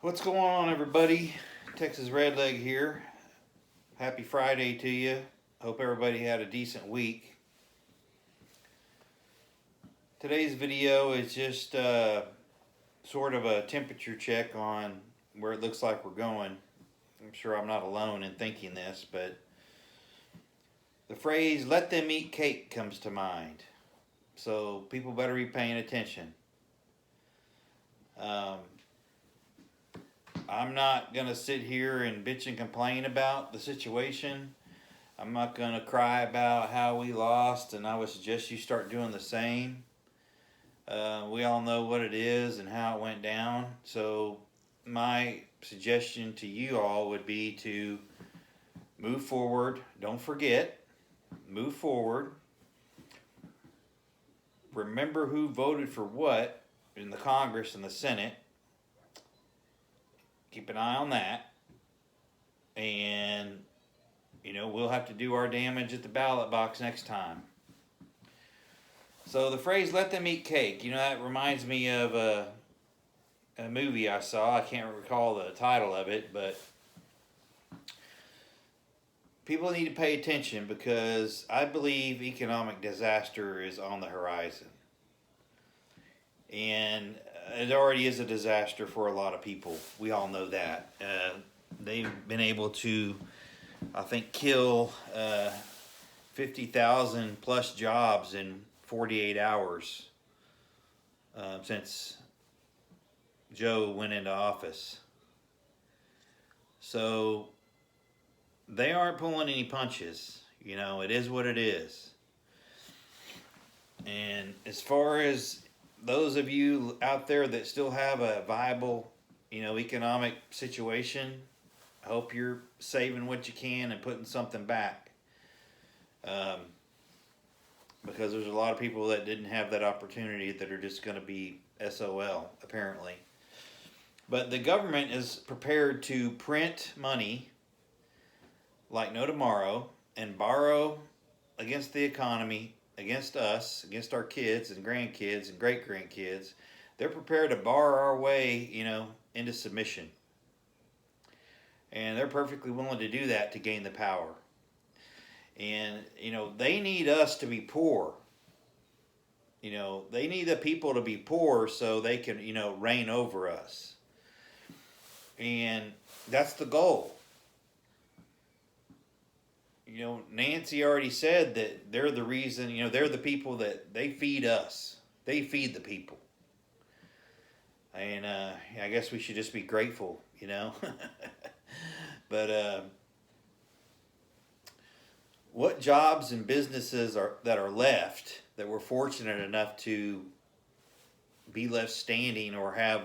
What's going on, everybody? Texas Redleg here. Happy Friday to you. Hope everybody had a decent week. Today's video is just sort of a temperature check on where it looks like we're going. I'm sure I'm not alone in thinking this, but the phrase "let them eat cake" comes to mind. So people better be paying attention. Um, I'm not going to sit here and bitch and complain about the situation. I'm not going to cry about how we lost, and I would suggest you start doing the same. We all know what it is and how it went down. So, my suggestion to you all would be to move forward. Don't forget, move forward. Remember who voted for what in the Congress and the Senate. Keep an eye on that. And, we'll have to do our damage at the ballot box next time. So the phrase "let them eat cake," that reminds me of a movie I saw. I can't recall the title of it, but people need to pay attention because I believe economic disaster is on the horizon. And it already is a disaster for a lot of people. We all know that. They've been able to, I think, kill 50,000 plus jobs in 48 hours since Joe went into office. So they aren't pulling any punches. It is what it is. And as far as those of you out there that still have a viable, economic situation, I hope you're saving what you can and putting something back. Because there's a lot of people that didn't have that opportunity that are just going to be SOL, apparently. But the government is prepared to print money like no tomorrow and borrow against the economy, against us, against our kids and grandkids and great grandkids. They're prepared to borrow our way, into submission. And they're perfectly willing to do that to gain the power. And, they need us to be poor. They need the people to be poor so they can, reign over us. And that's the goal. Nancy already said that they're the reason, they're the people that they feed us. They feed the people. And I guess we should just be grateful, But what jobs and businesses that are left that we're fortunate enough to be left standing or have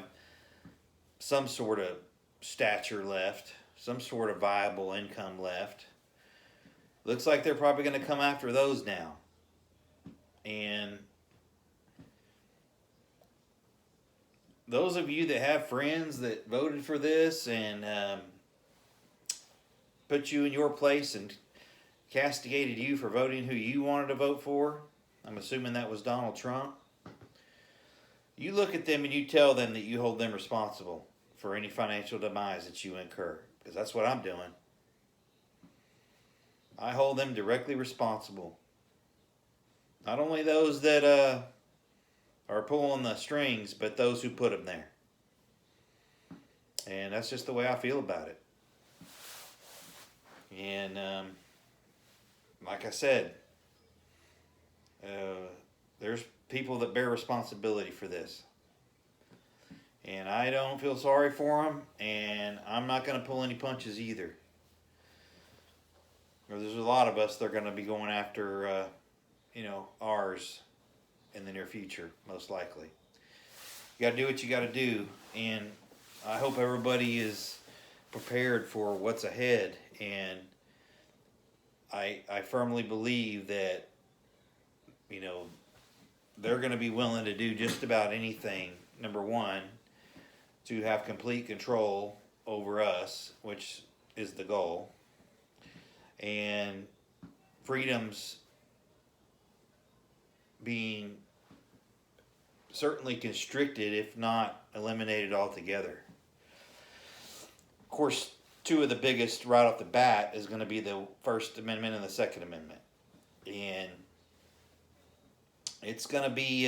some sort of stature left, some sort of viable income left? Looks like they're probably going to come after those now. And those of you that have friends that voted for this and put you in your place and castigated you for voting who you wanted to vote for, I'm assuming that was Donald Trump, you look at them and you tell them that you hold them responsible for any financial demise that you incur. Because that's what I'm doing. I hold them directly responsible. Not only those that are pulling the strings, but those who put them there. And that's just the way I feel about it. And like I said, there's people that bear responsibility for this. And I don't feel sorry for them, and I'm not going to pull any punches either. There's a lot of us that are going to be going after, ours in the near future, most likely. You got to do what you got to do, and I hope everybody is prepared for what's ahead. And I firmly believe that, they're going to be willing to do just about anything, number one, to have complete control over us, which is the goal. And freedoms being certainly constricted, if not eliminated altogether. Of course, two of the biggest right off the bat is going to be the First Amendment and the Second Amendment, and it's going to be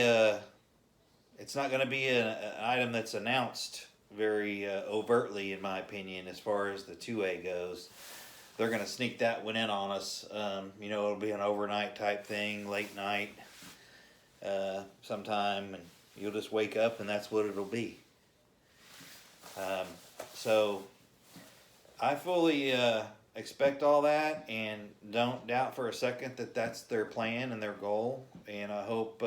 it's not going to be an item that's announced very overtly, in my opinion, as far as the 2A goes. They're going to sneak that one in on us. It'll be an overnight type thing, late night, sometime, and you'll just wake up and that's what it'll be. So I fully expect all that, and don't doubt for a second that that's their plan and their goal. And I hope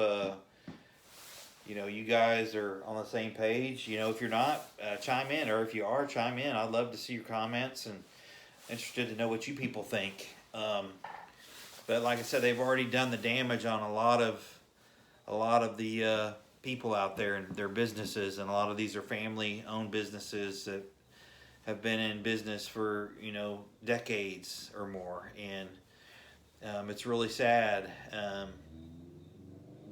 you guys are on the same page. If you're not, chime in, or if you are, chime in. I'd love to see your comments and interested to know what you people think. But like I said, they've already done the damage on a lot of the people out there and their businesses, and a lot of these are family-owned businesses that have been in business for decades or more, and it's really sad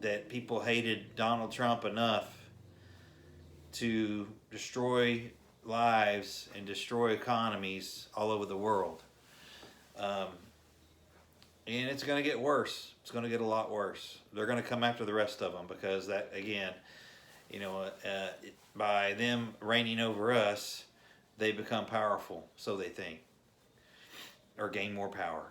that people hated Donald Trump enough to destroy lives and destroy economies all over the world. And it's going to get worse. It's going to get a lot worse. They're going to come after the rest of them, because that, again, by them reigning over us, they become powerful, so they think, or gain more power.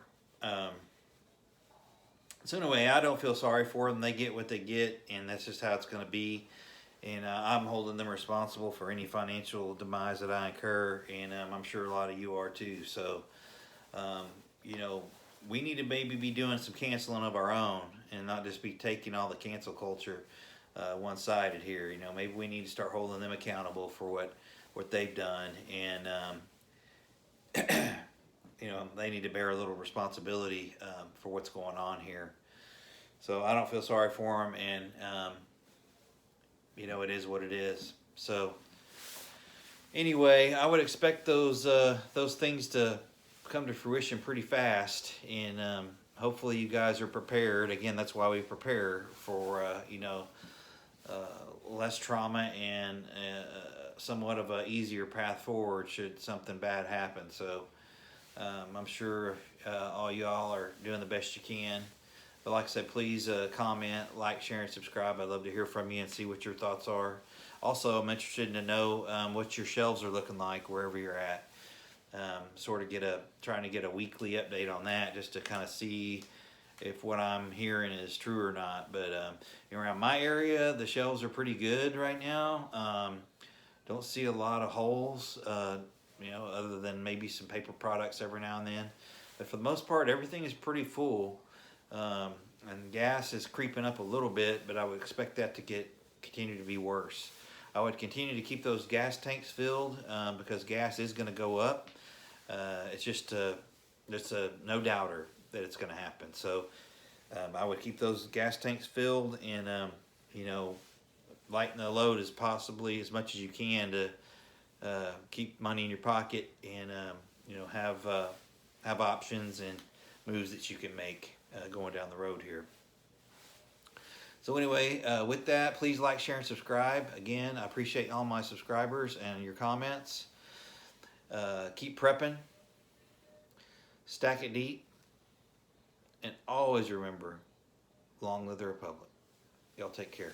So anyway, I don't feel sorry for them. They get what they get, and that's just how it's going to be. And I'm holding them responsible for any financial demise that I incur, and I'm sure a lot of you are too. So, we need to maybe be doing some canceling of our own, and not just be taking all the cancel culture one-sided here. Maybe we need to start holding them accountable for what they've done, and they need to bear a little responsibility for what's going on here. So I don't feel sorry for them, and it is what it is. So anyway, I would expect those things to come to fruition pretty fast, and hopefully you guys are prepared. Again, that's why we prepare for less trauma and somewhat of a easier path forward should something bad happen. So I'm sure all y'all are doing the best you can. But like I said, please comment, like, share, and subscribe. I'd love to hear from you and see what your thoughts are. Also, I'm interested to know what your shelves are looking like wherever you're at. Trying to get a weekly update on that, just to kind of see if what I'm hearing is true or not. But around my area, the shelves are pretty good right now. Don't see a lot of holes, other than maybe some paper products every now and then. But for the most part, everything is pretty full. And gas is creeping up a little bit, but I would expect that to continue to be worse. I would continue to keep those gas tanks filled because gas is going to go up. It's just there's a no doubter that it's going to happen. So I would keep those gas tanks filled, and lighten the load as possibly as much as you can to keep money in your pocket, and have options and moves that you can make going down the road here. So anyway, with that, please like, share, and subscribe. Again, I appreciate all my subscribers and your comments. Keep prepping, stack it deep, and always remember, long live the Republic. Y'all take care.